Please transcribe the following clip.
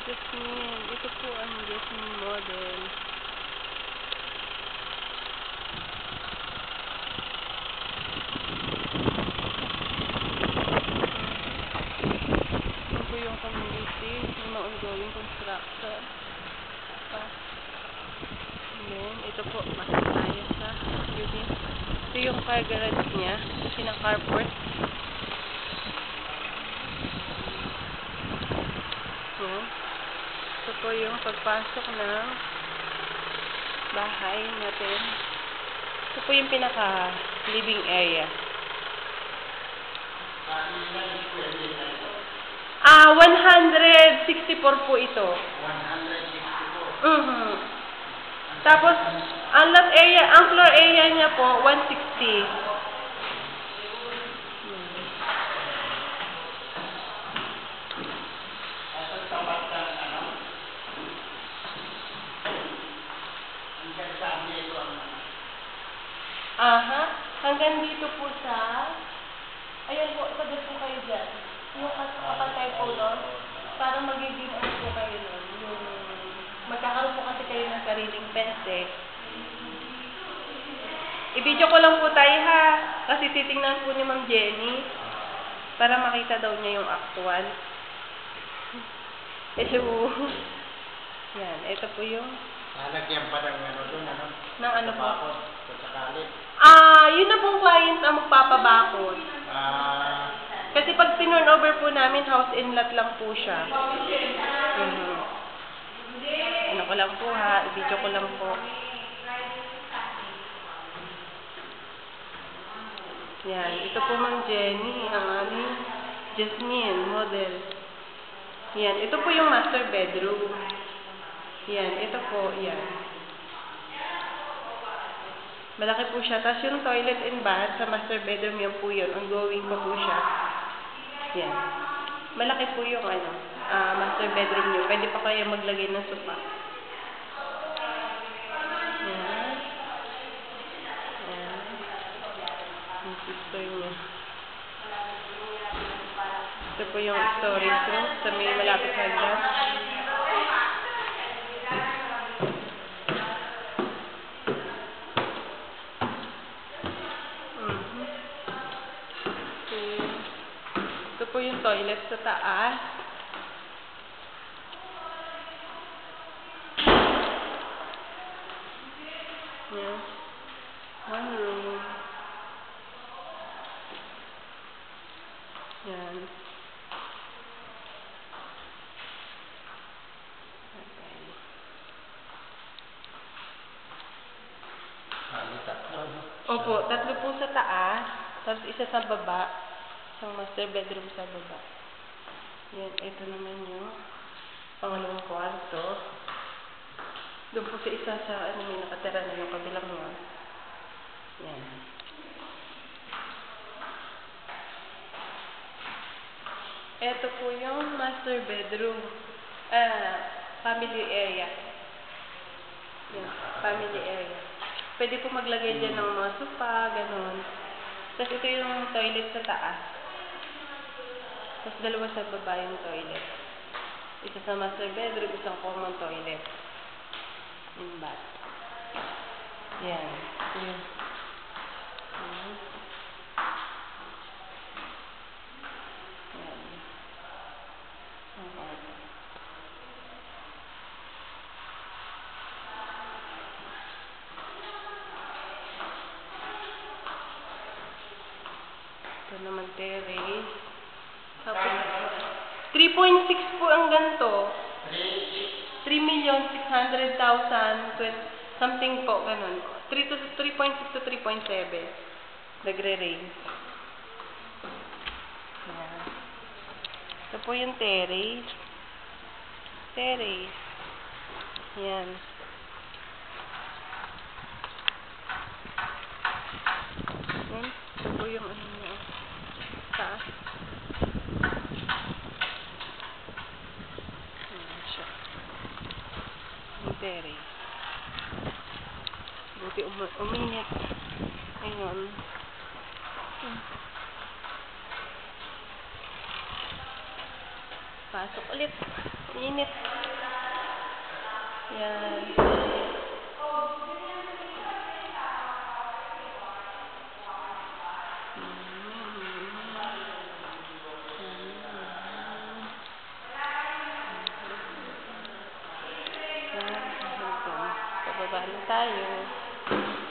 Jasmine. Ito po ang Jasmine model. Ito po yung community. Yung mga ongoing construction. Then, ito po, masok tayo sa unit. Ito yung car garage niya. Kasi ng carport. Yan. Ito po yung pagpasok ng bahay natin. Ito po yung pinaka-living area. 164 po ito. 164? Tapos, ang floor area niya po, 160. Aha. Hanggang dito po sa... Ayan po, sagot po kayo dyan. Yung kapatay po nun, para magiging ano po kayo nun. Yung... Magkakaroon po kasi kayo ng sariling fence eh. I-video ko lang po tayo ha. Kasi titingnan po ni Ma'am Jenny. Para makita daw niya yung actual. Hello. Yan. Ito po yung... Nalagyan pa ng ano doon, ano? Ng ano po? Sakali. Yun na pong client ang magpapabakod. Kasi pag tinurnover po namin, house in lot lang po siya. Ano ko lang po ha, i-video ko lang po. Yan, ito po Ma'am Jenny, ang aming Jasmine model. Yan, ito po yung master bedroom. Yan, ito po, yan. Malaki po siya. Tapos yung toilet and bath sa master bedroom, yan po yun. Ongoing pa po siya. Yan. Malaki po yung ano, master bedroom nyo. Pwede pa kayo maglagay ng sofa. Yan. Yan. Yung sister niya. Ito po yung storage room sa may malapit sa hagdan. Ito po yung toilet sa taas. Yan. One room. Yan. Opo, tatlo po sa taas. Tapos isa sa baba. Isang master bedroom sa baba. Yan, ito naman yung pangalawang kwarto. Doon po sa isa sa ano, may nakatira na yung kabilang yun. Yan. Ito po yung master bedroom. Family area. Yan, family area. Pwede po maglagay dyan ng mga sofa, gano'n. Tapos ito yung toilet sa taas. Tapos dalawa sa baba yung toilet. Isa sa master bedroom, isang common toilet. Yung bath. Yan. Yan. Yan. Yan. Ito naman terrace. Tapos 3.6 po ang ganito. 3,600,000 something po, ganun. 3.6 to 3.7. Nagre-range. Yan. Ito po yung terrace. Terrace. Yan. Yan. Ito po yung ano niya. Taas. Yan siya. Yung terrace. Buti uminit. Ayun. Pasok ulit. Init. Yan. Pababa na tayo.